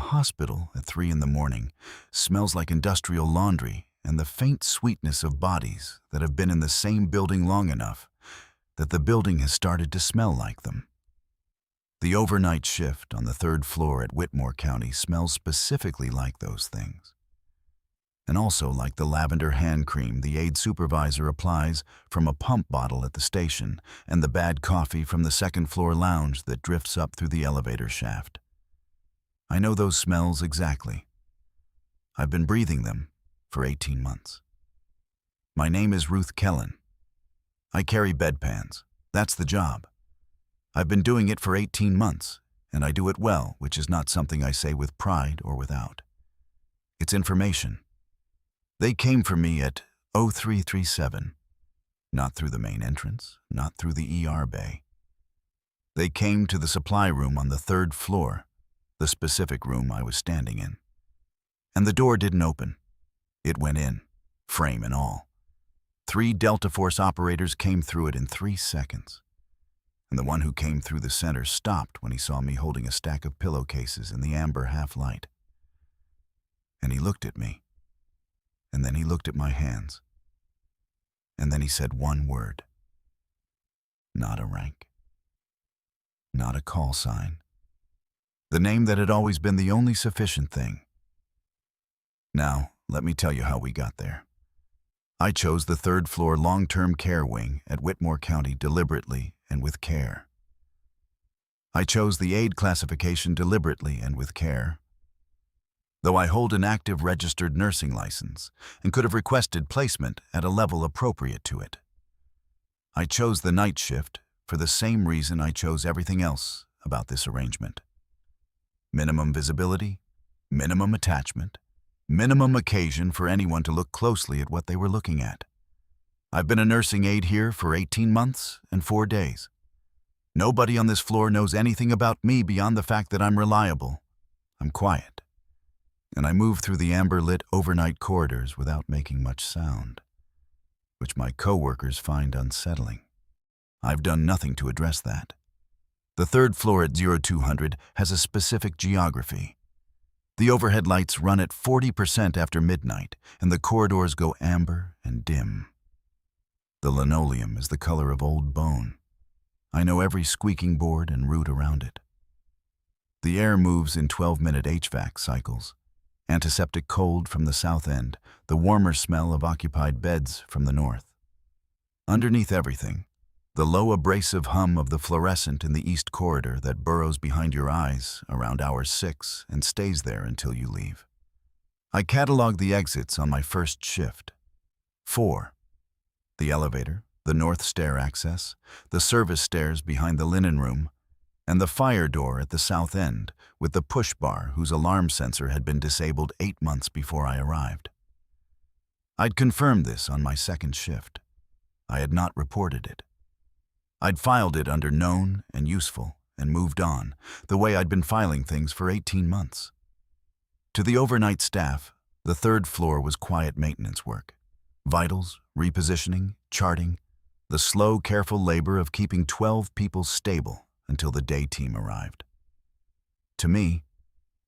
hospital at 3 in the morning smells like industrial laundry and the faint sweetness of bodies that have been in the same building long enough that the building has started to smell like them. The overnight shift on the 3rd floor at Whitmore County smells specifically like those things. And also like the lavender hand cream the aide supervisor applies from a pump bottle at the station and the bad coffee from the 2nd floor lounge that drifts up through the elevator shaft. I know those smells exactly. I've been breathing them for 18 months. My name is Ruth Kellen. I carry bedpans. That's the job. I've been doing it for 18 months, and I do it well, which is not something I say with pride or without. It's information. They came for me at 0337, not through the main entrance, not through the ER bay. They came to the supply room on the 3rd floor, the specific room I was standing in. And the door didn't open. It went in, frame and all. 3 Delta Force operators came through it in 3 seconds. And the one who came through the center stopped when he saw me holding a stack of pillowcases in the amber half-light. And he looked at me. And then he looked at my hands. And then he said one word. Not a rank. Not a call sign. The name that had always been the only sufficient thing. Now, let me tell you how we got there. I chose the 3rd floor long-term care wing at Whitmore County deliberately and with care. I chose the aide classification deliberately and with care. Though I hold an active registered nursing license and could have requested placement at a level appropriate to it. I chose the night shift for the same reason I chose everything else about this arrangement. Minimum visibility, minimum attachment, minimum occasion for anyone to look closely at what they were looking at. I've been a nursing aide here for 18 months and 4 days. Nobody on this floor knows anything about me beyond the fact that I'm reliable. I'm quiet. And I move through the amber-lit overnight corridors without making much sound, which my coworkers find unsettling. I've done nothing to address that. The 3rd floor at 0200 has a specific geography. The overhead lights run at 40% after midnight, and the corridors go amber and dim. The linoleum is the color of old bone. I know every squeaking board and root around it. The air moves in 12-minute HVAC cycles. Antiseptic cold from the south end, the warmer smell of occupied beds from the north. Underneath everything, the low abrasive hum of the fluorescent in the east corridor that burrows behind your eyes around hour 6 and stays there until you leave. I catalog the exits on my first shift. 4. The elevator, the north stair access, the service stairs behind the linen room, and the fire door at the south end with the push bar whose alarm sensor had been disabled 8 months before I arrived. I'd confirmed this on my 2nd shift. I had not reported it. I'd filed it under known and useful and moved on, the way I'd been filing things for 18 months. To the overnight staff, the 3rd floor was quiet maintenance work. Vitals, repositioning, charting, the slow, careful labor of keeping 12 people stable until the day team arrived. To me,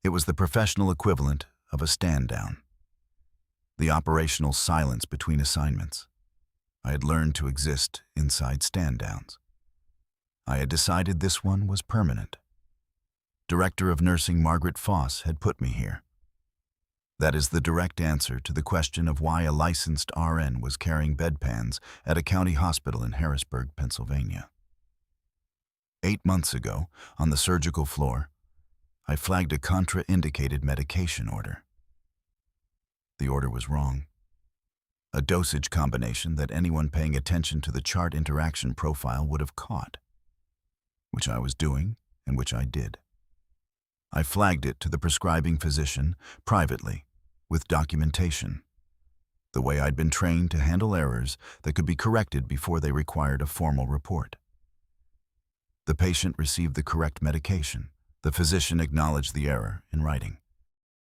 it was the professional equivalent of a stand-down. The operational silence between assignments. I had learned to exist inside stand-downs. I had decided this one was permanent. Director of Nursing Margaret Foss had put me here. That is the direct answer to the question of why a licensed RN was carrying bedpans at a county hospital in Harrisburg, Pennsylvania. 8 months ago, on the surgical floor, I flagged a contraindicated medication order. The order was wrong. A dosage combination that anyone paying attention to the chart interaction profile would have caught, which I was doing and which I did. I flagged it to the prescribing physician privately, with documentation, the way I'd been trained to handle errors that could be corrected before they required a formal report. The patient received the correct medication. The physician acknowledged the error in writing.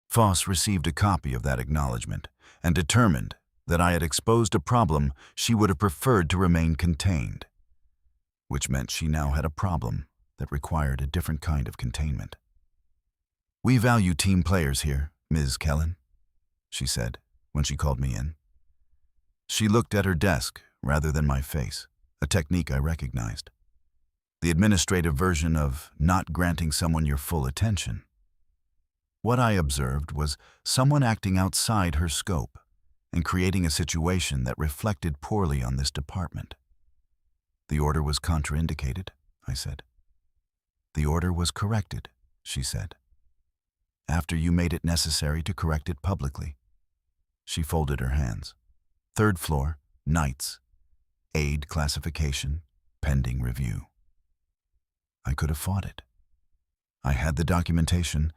Foss received a copy of that acknowledgement and determined that I had exposed a problem she would have preferred to remain contained, which meant she now had a problem that required a different kind of containment. "We value team players here, Ms. Kellen," she said when she called me in. She looked at her desk rather than my face, a technique I recognized. The administrative version of not granting someone your full attention. What I observed was someone acting outside her scope and creating a situation that reflected poorly on this department. "The order was contraindicated," I said. "The order was corrected," she said. "After you made it necessary to correct it publicly." She folded her hands. "Third floor, nights. Aid classification, pending review." I could have fought it. I had the documentation.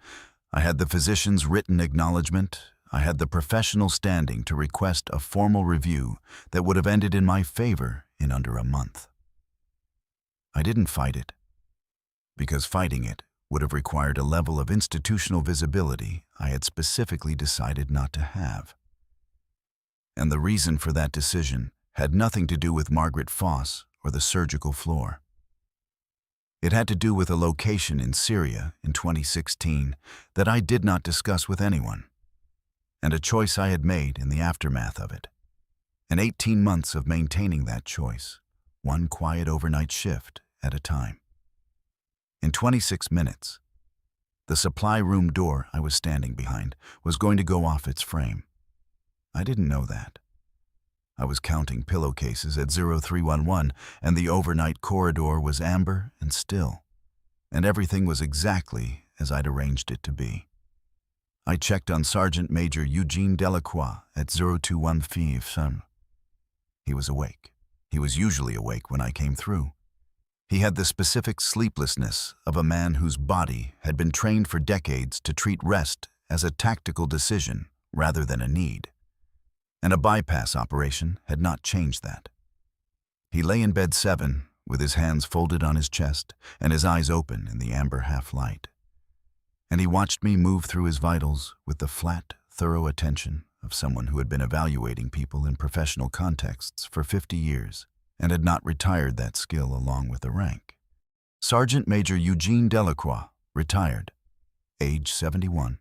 I had the physician's written acknowledgement. I had the professional standing to request a formal review that would have ended in my favor in under a month. I didn't fight it, because fighting it would have required a level of institutional visibility I had specifically decided not to have. And the reason for that decision had nothing to do with Margaret Foss or the surgical floor. It had to do with a location in Syria in 2016 that I did not discuss with anyone, and a choice I had made in the aftermath of it, and 18 months of maintaining that choice, one quiet overnight shift at a time. In 26 minutes, the supply room door I was standing behind was going to go off its frame. I didn't know that. I was counting pillowcases at 0311, and the overnight corridor was amber and still, and everything was exactly as I'd arranged it to be. I checked on Sergeant Major Eugene Delacroix at 0215. He was awake. He was usually awake when I came through. He had the specific sleeplessness of a man whose body had been trained for decades to treat rest as a tactical decision rather than a need. And a bypass operation had not changed that. He lay in bed 7, with his hands folded on his chest and his eyes open in the amber half-light. And he watched me move through his vitals with the flat, thorough attention of someone who had been evaluating people in professional contexts for 50 years and had not retired that skill along with the rank. Sergeant Major Eugene Delacroix, retired, age 71,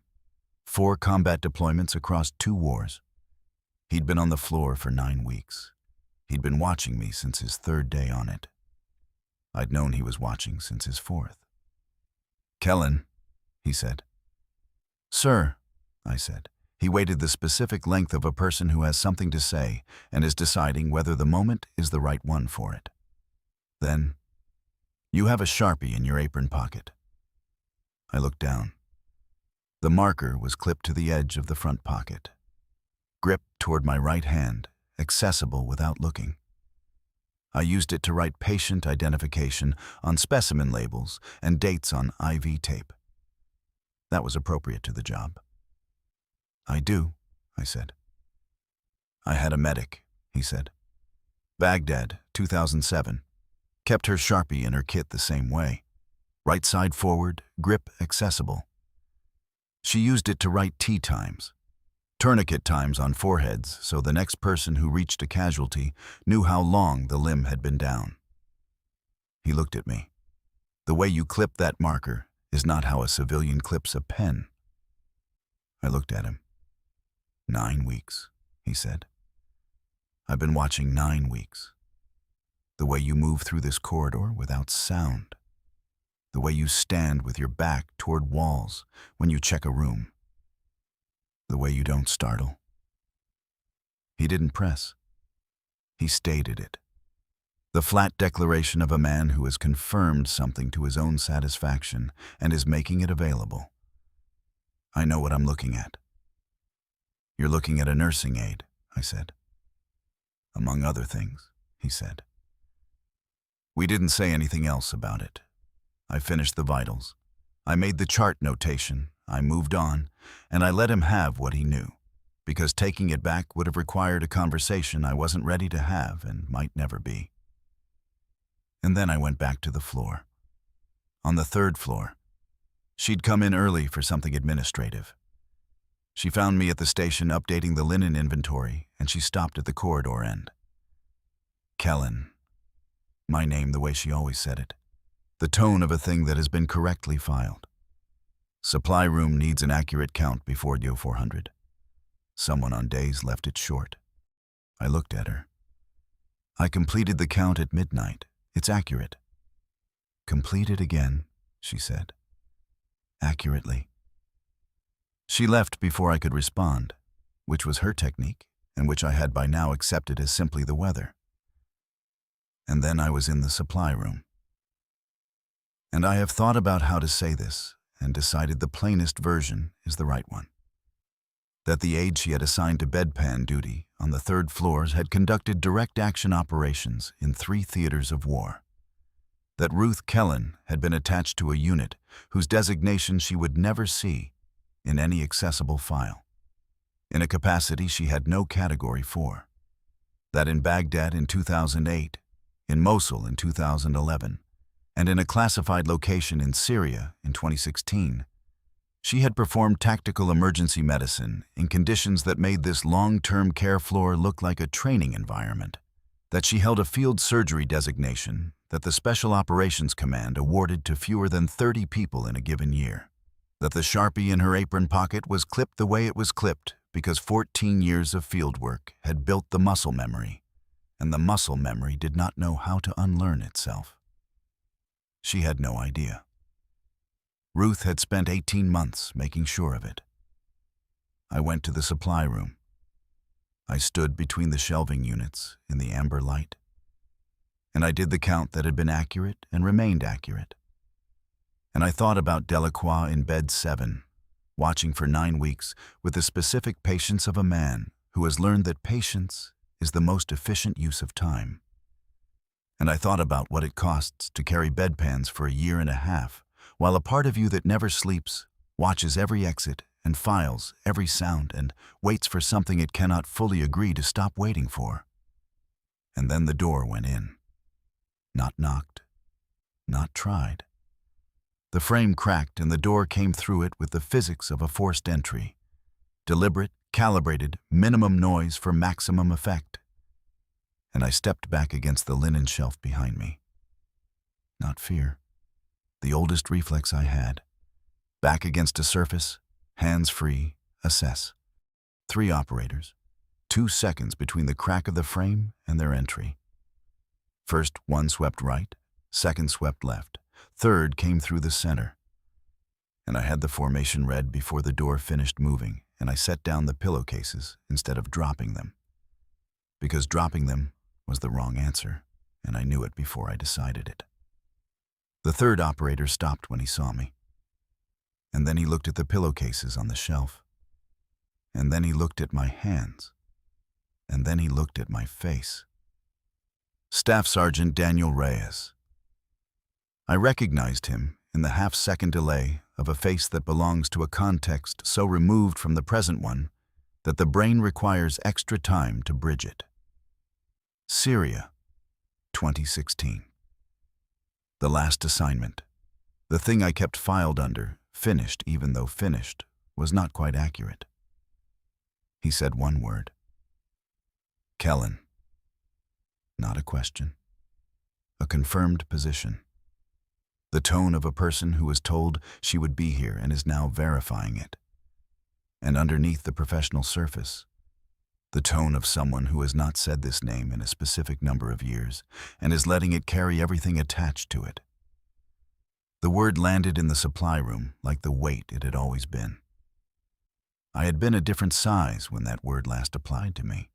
4 combat deployments across 2 wars. He'd been on the floor for 9 weeks. He'd been watching me since his 3rd day on it. I'd known he was watching since his 4th. "Kellen," he said. "Sir," I said. He waited the specific length of a person who has something to say and is deciding whether the moment is the right one for it. Then, "You have a Sharpie in your apron pocket." I looked down. The marker was clipped to the edge of the front pocket. Grip toward my right hand, accessible without looking. I used it to write patient identification on specimen labels and dates on IV tape. That was appropriate to the job. "I do," I said. "I had a medic," he said. "Baghdad, 2007. Kept her Sharpie in her kit the same way. Right side forward, grip accessible. She used it to write tea times. Tourniquet times on foreheads so the next person who reached a casualty knew how long the limb had been down." He looked at me. "The way you clip that marker is not how a civilian clips a pen." I looked at him. 9 weeks, he said. "I've been watching 9 weeks. The way you move through this corridor without sound. The way you stand with your back toward walls when you check a room. The way you don't startle." He didn't press. He stated it. The flat declaration of a man who has confirmed something to his own satisfaction and is making it available. "I know what I'm looking at." "You're looking at a nursing aid," I said. "Among other things," he said. We didn't say anything else about it. I finished the vitals. I made the chart notation. I moved on, and I let him have what he knew, because taking it back would have required a conversation I wasn't ready to have and might never be. And then I went back to the floor. On the 3rd floor. She'd come in early for something administrative. She found me at the station updating the linen inventory, and she stopped at the corridor end. "Kellen." My name the way she always said it. The tone of a thing that has been correctly filed. Supply room needs an accurate count before DO 400. Someone on days left it short. I looked at her. I completed the count at midnight. It's accurate. Complete it again, she said. Accurately. She left before I could respond, which was her technique, and which I had by now accepted as simply the weather. And then I was in the supply room. And I have thought about how to say this, and decided the plainest version is the right one. That the aide she had assigned to bedpan duty on the 3rd floors had conducted direct action operations in 3 theaters of war. That Ruth Kellen had been attached to a unit whose designation she would never see in any accessible file, in a capacity she had no category for. That in Baghdad in 2008, in Mosul in 2011, and in a classified location in Syria in 2016, she had performed tactical emergency medicine in conditions that made this long-term care floor look like a training environment. That she held a field surgery designation that the Special Operations Command awarded to fewer than 30 people in a given year. That the Sharpie in her apron pocket was clipped the way it was clipped because 14 years of field work had built the muscle memory, and the muscle memory did not know how to unlearn itself. She had no idea. Ruth had spent 18 months making sure of it. I went to the supply room. I stood between the shelving units in the amber light, and I did the count that had been accurate and remained accurate. And I thought about Delacroix in bed 7, watching for 9 weeks with the specific patience of a man who has learned that patience is the most efficient use of time. And I thought about what it costs to carry bedpans for a year and a half, while a part of you that never sleeps watches every exit and files every sound and waits for something it cannot fully agree to stop waiting for. And then the door went in. Not knocked, not tried. The frame cracked and the door came through it with the physics of a forced entry. Deliberate, calibrated, minimum noise for maximum effect. And I stepped back against the linen shelf behind me. Not fear. The oldest reflex I had. Back against a surface, hands free, assess. 3 operators. 2 seconds between the crack of the frame and their entry. First, one swept right, second swept left, third came through the center. And I had the formation read before the door finished moving, and I set down the pillowcases instead of dropping them. Because dropping them was the wrong answer, and I knew it before I decided it. The 3rd operator stopped when he saw me. And then he looked at the pillowcases on the shelf. And then he looked at my hands. And then he looked at my face. Staff Sergeant Daniel Reyes. I recognized him in the half-second delay of a face that belongs to a context so removed from the present one that the brain requires extra time to bridge it. Syria, 2016. The last assignment. The thing I kept filed under, finished even though finished, was not quite accurate. He said one word. Kellen. Not a question. A confirmed position. The tone of a person who was told she would be here and is now verifying it. And underneath the professional surface, the tone of someone who has not said this name in a specific number of years and is letting it carry everything attached to it. The word landed in the supply room like the weight it had always been. I had been a different size when that word last applied to me.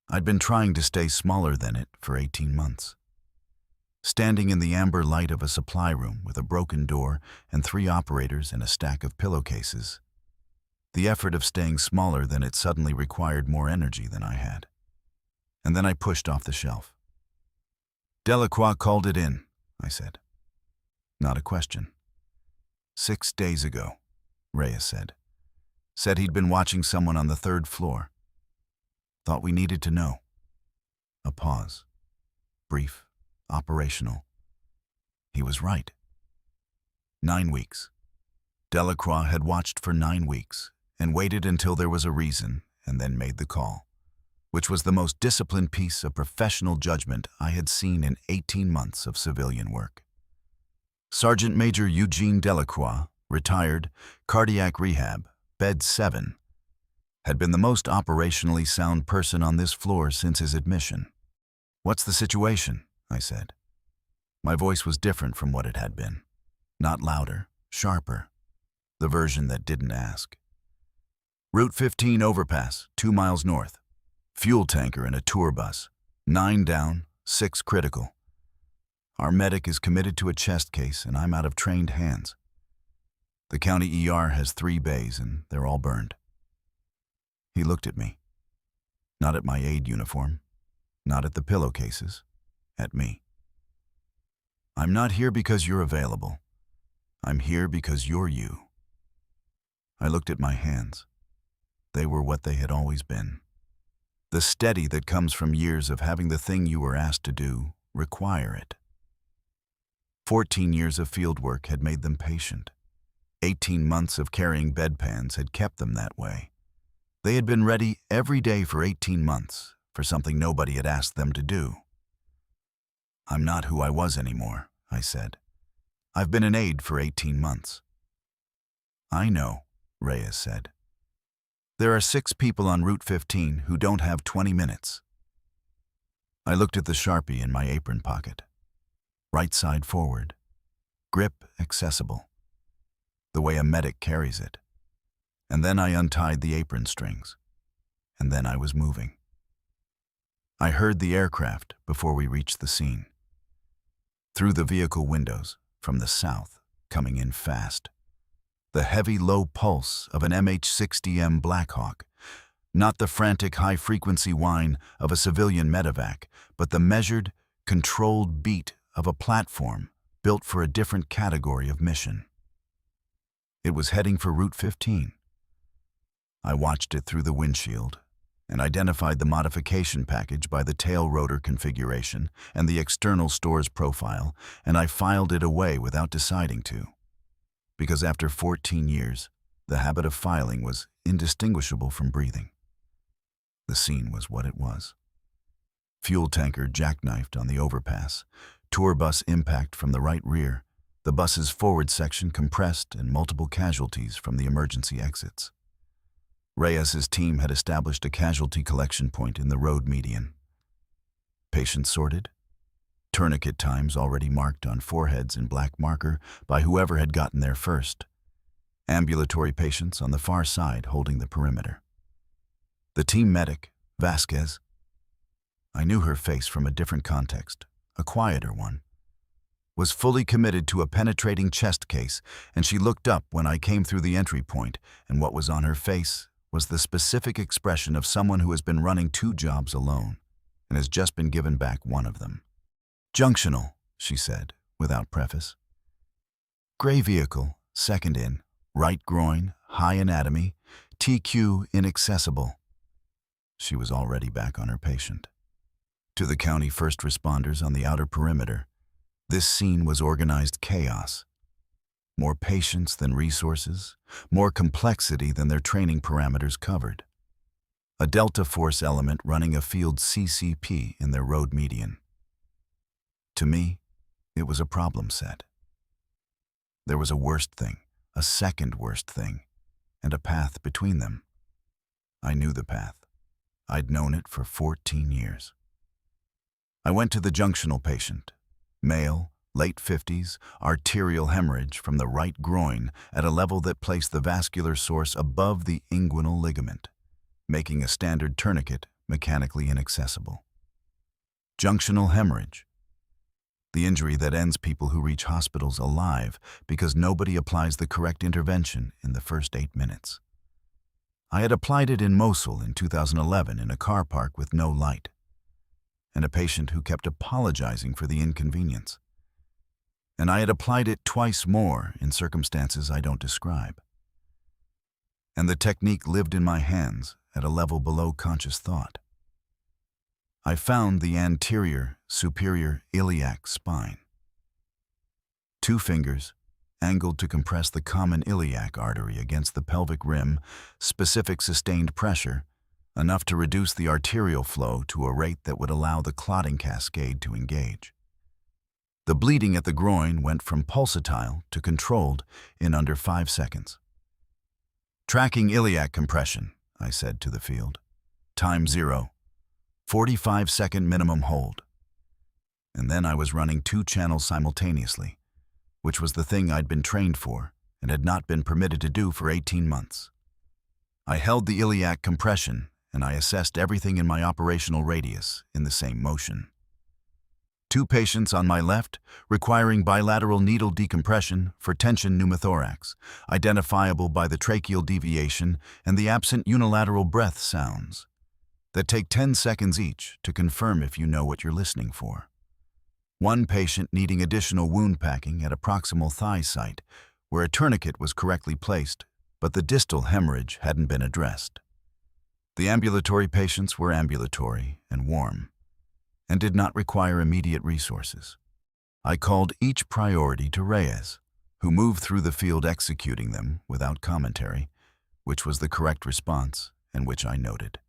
I'd been trying to stay smaller than it for 18 months. Standing in the amber light of a supply room with a broken door and 3 operators and a stack of pillowcases, the effort of staying smaller than it suddenly required more energy than I had. And then I pushed off the shelf. Delacroix called it in, I said. Not a question. 6 days ago, Reyes said. Said he'd been watching someone on the 3rd floor. Thought we needed to know. A pause. Brief. Operational. He was right. 9 weeks. Delacroix had watched for 9 weeks and waited until there was a reason and then made the call, which was the most disciplined piece of professional judgment I had seen in 18 months of civilian work. Sergeant Major Eugene Delacroix retired, cardiac rehab, bed 7, had been the most operationally sound person on this floor since his admission. "What's the situation?" I said. My voice was different from what it had been. Not louder, sharper. The version that didn't ask. "Route 15 overpass, 2 miles north. Fuel tanker and a tour bus. 9 down, 6 critical. Our medic is committed to a chest case and I'm out of trained hands. The county ER has 3 bays and they're all burned." He looked at me. Not at my aide uniform. Not at the pillowcases. At me. "I'm not here because you're available. I'm here because you're you." I looked at my hands. They were what they had always been. The steady that comes from years of having the thing you were asked to do require it. 14 years of field work had made them patient. 18 months of carrying bedpans had kept them that way. They had been ready every day for 18 months for something nobody had asked them to do. "I'm not who I was anymore," I said. "I've been an aide for 18 months. "I know," Reyes said. "There are 6 people on Route 15 who don't have 20 minutes. I looked at the Sharpie in my apron pocket. Right side forward. Grip accessible. The way a medic carries it. And then I untied the apron strings. And then I was moving. I heard the aircraft before we reached the scene. Through the vehicle windows, from the south, coming in fast. The heavy low pulse of an MH-60M Blackhawk. Not the frantic high-frequency whine of a civilian medevac, but the measured, controlled beat of a platform built for a different category of mission. It was heading for Route 15. I watched it through the windshield and identified the modification package by the tail rotor configuration and the external stores profile, and I filed it away without deciding to. Because after 14 years, the habit of filing was indistinguishable from breathing. The scene was what it was. Fuel tanker jackknifed on the overpass, tour bus impact from the right rear, the bus's forward section compressed and multiple casualties from the emergency exits. Reyes's team had established a casualty collection point in the road median. Patients sorted. Tourniquet times already marked on foreheads in black marker by whoever had gotten there first. Ambulatory patients on the far side holding the perimeter. The team medic, Vasquez. I knew her face from a different context, a quieter one. Was fully committed to a penetrating chest case, and she looked up when I came through the entry point, and what was on her face was the specific expression of someone who has been running 2 jobs alone and has just been given back one of them. "Junctional," she said, without preface. "Gray vehicle, second in, right groin, high anatomy, TQ inaccessible." She was already back on her patient. To the county first responders on the outer perimeter, this scene was organized chaos. More patience than resources, more complexity than their training parameters covered. A Delta Force element running a field CCP in their road median. To me, it was a problem set. There was a worst thing, a second worst thing, and a path between them. I knew the path. I'd known it for 14 years. I went to the junctional patient, male, late 50s, arterial hemorrhage from the right groin at a level that placed the vascular source above the inguinal ligament, making a standard tourniquet mechanically inaccessible. Junctional hemorrhage. The injury that ends people who reach hospitals alive because nobody applies the correct intervention in the first 8 minutes. I had applied it in Mosul in 2011 in a car park with no light, and a patient who kept apologizing for the inconvenience. And I had applied it twice more in circumstances I don't describe. And the technique lived in my hands at a level below conscious thought. I found the anterior superior iliac spine. 2 fingers, angled to compress the common iliac artery against the pelvic rim, specific sustained pressure, enough to reduce the arterial flow to a rate that would allow the clotting cascade to engage. The bleeding at the groin went from pulsatile to controlled in under 5 seconds. "Tracking iliac compression," I said to the field. "Time 0. 45-second minimum hold." And then I was running 2 channels simultaneously, which was the thing I'd been trained for and had not been permitted to do for 18 months. I held the iliac compression, and I assessed everything in my operational radius in the same motion. 2 patients on my left requiring bilateral needle decompression for tension pneumothorax, identifiable by the tracheal deviation and the absent unilateral breath sounds that take 10 seconds each to confirm if you know what you're listening for. 1 patient needing additional wound packing at a proximal thigh site where a tourniquet was correctly placed, but the distal hemorrhage hadn't been addressed. The ambulatory patients were ambulatory and warm, and did not require immediate resources. I called each priority to Reyes, who moved through the field executing them without commentary, which was the correct response and which I noted.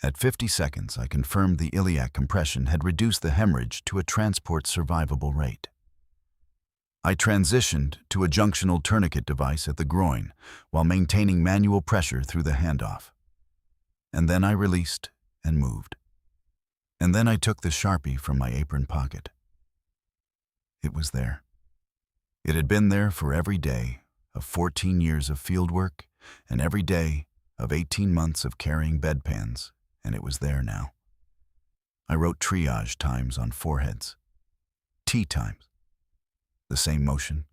At 50 seconds, I confirmed the iliac compression had reduced the hemorrhage to a transport survivable rate. I transitioned to a junctional tourniquet device at the groin while maintaining manual pressure through the handoff. And then I released and moved. And then I took the Sharpie from my apron pocket. It was there. It had been there for every day of 14 years of field work and every day of 18 months of carrying bedpans, and it was there now. I wrote triage times on foreheads. T times. The same motion,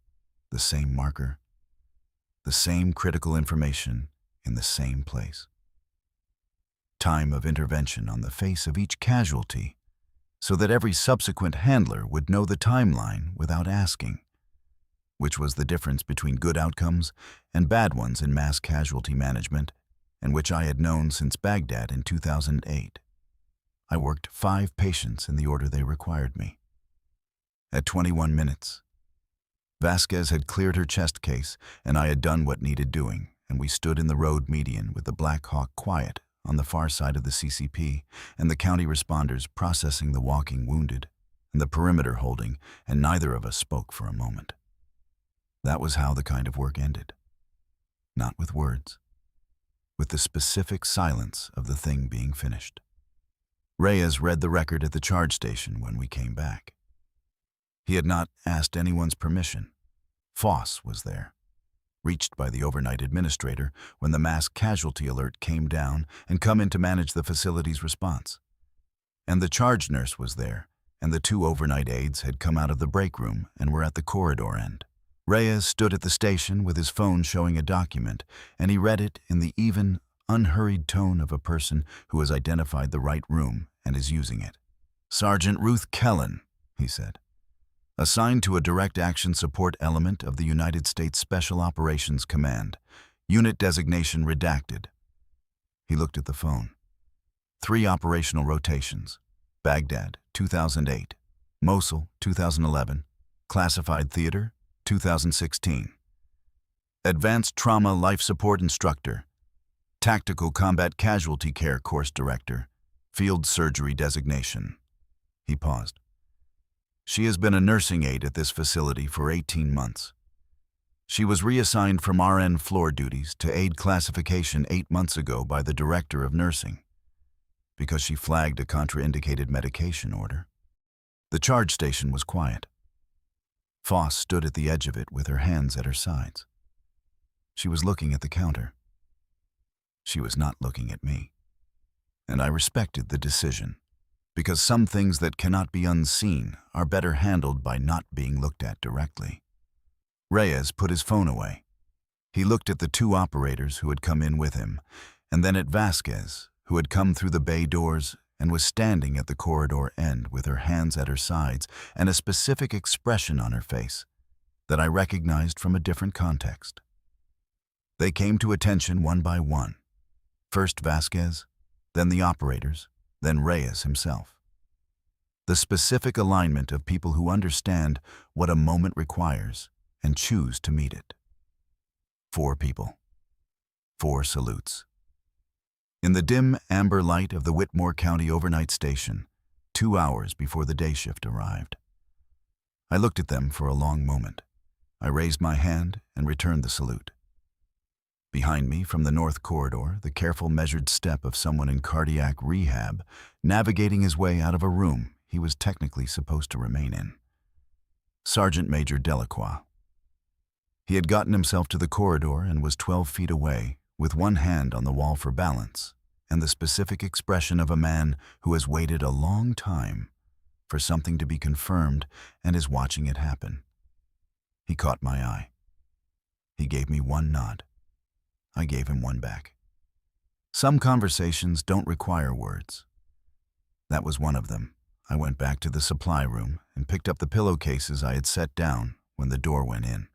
the same marker, the same critical information in the same place. Time of intervention on the face of each casualty, so that every subsequent handler would know the timeline without asking, which was the difference between good outcomes and bad ones in mass casualty management, and which I had known since Baghdad in 2008. I worked 5 patients in the order they required me. At 21 minutes, Vasquez had cleared her chest case, and I had done what needed doing, and we stood in the road median with the Black Hawk quiet on the far side of the CCP, and the county responders processing the walking wounded, and the perimeter holding, and neither of us spoke for a moment. That was how the kind of work ended. Not with words, with the specific silence of the thing being finished. Reyes read the record at the charge station when we came back. He had not asked anyone's permission. Foss was there, reached by the overnight administrator when the mass casualty alert came down and come in to manage the facility's response. And the charge nurse was there, and the 2 overnight aides had come out of the break room and were at the corridor end. Reyes stood at the station with his phone showing a document, and he read it in the even, unhurried tone of a person who has identified the right room and is using it. "Sergeant Ruth Kellen," he said. "Assigned to a direct action support element of the United States Special Operations Command. Unit designation redacted." He looked at the phone. 3 operational rotations. Baghdad, 2008. Mosul, 2011. Classified Theater, 2016. Advanced Trauma Life Support Instructor. Tactical Combat Casualty Care Course Director. Field Surgery Designation. He paused. "She has been a nursing aide at this facility for 18 months. She was reassigned from RN floor duties to aide classification 8 months ago by the Director of Nursing, because she flagged a contraindicated medication order." The charge station was quiet. Foss stood at the edge of it with her hands at her sides. She was looking at the counter. She was not looking at me. And I respected the decision, because some things that cannot be unseen are better handled by not being looked at directly. Reyes put his phone away. He looked at the 2 operators who had come in with him, and then at Vasquez, who had come through the bay doors and was standing at the corridor end with her hands at her sides and a specific expression on her face that I recognized from a different context. They came to attention one by one. First Vasquez, then the operators, then Reyes himself. The specific alignment of people who understand what a moment requires and choose to meet it. 4 people. 4 salutes. In the dim amber light of the Whitmore County overnight station, 2 hours before the day shift arrived. I looked at them for a long moment. I raised my hand and returned the salute. Behind me, from the north corridor, the careful measured step of someone in cardiac rehab, navigating his way out of a room he was technically supposed to remain in. Sergeant Major Delacroix. He had gotten himself to the corridor and was 12 feet away, with one hand on the wall for balance, and the specific expression of a man who has waited a long time for something to be confirmed and is watching it happen. He caught my eye. He gave me one nod. I gave him one back. Some conversations don't require words. That was one of them. I went back to the supply room and picked up the pillowcases I had set down when the door went in.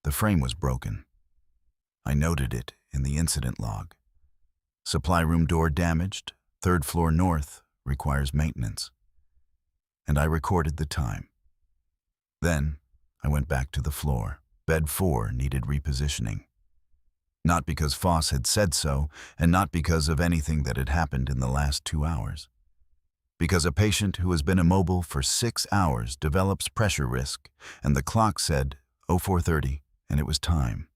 The frame was broken. I noted it in the incident log. Supply room door damaged, 3rd floor north, requires maintenance. And I recorded the time. Then I went back to the floor. Bed 4 needed repositioning. Not because Foss had said so, and not because of anything that had happened in the last 2 hours. Because a patient who has been immobile for 6 hours develops pressure risk, and the clock said 04:30, and it was time.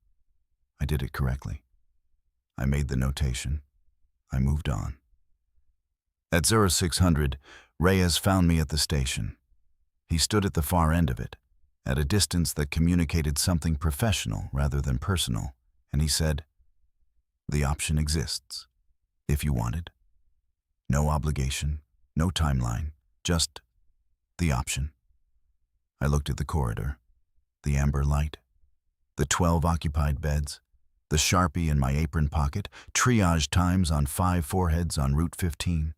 I did it correctly. I made the notation. I moved on. At 0600, Reyes found me at the station. He stood at the far end of it, at a distance that communicated something professional rather than personal, and he said, "The option exists, if you wanted. No obligation, no timeline, just the option." I looked at the corridor, the amber light, the 12 occupied beds, the Sharpie in my apron pocket, triage times on 5 foreheads on Route 15,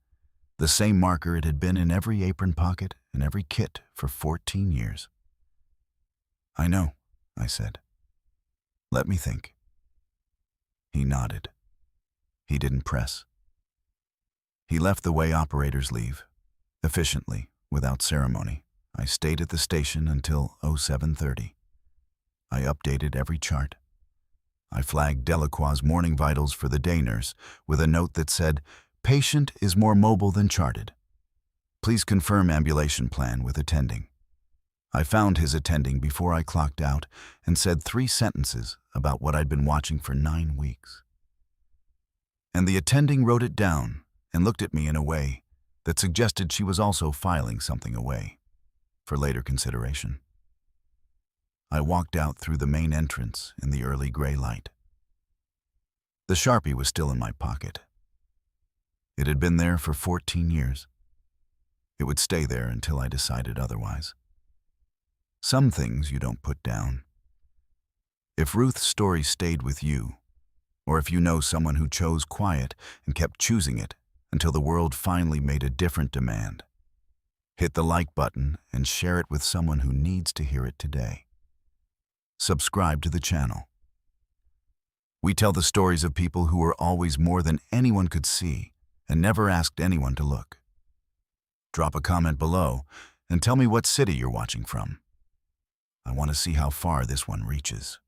the same marker it had been in every apron pocket and every kit for 14 years. "I know," I said. "Let me think." He nodded. He didn't press. He left the way operators leave, efficiently, without ceremony. I stayed at the station until 07:30. I updated every chart. I flagged Delacroix's morning vitals for the day nurse with a note that said, "Patient is more mobile than charted. Please confirm ambulation plan with attending." I found his attending before I clocked out and said 3 sentences about what I'd been watching for 9 weeks. And the attending wrote it down and looked at me in a way that suggested she was also filing something away for later consideration. I walked out through the main entrance in the early gray light. The Sharpie was still in my pocket. It had been there for 14 years. It would stay there until I decided otherwise. Some things you don't put down. If Ruth's story stayed with you, or if you know someone who chose quiet and kept choosing it until the world finally made a different demand, hit the like button and share it with someone who needs to hear it today. Subscribe to the channel. We tell the stories of people who were always more than anyone could see and never asked anyone to look. Drop a comment below and tell me what city you're watching from. I want to see how far this one reaches.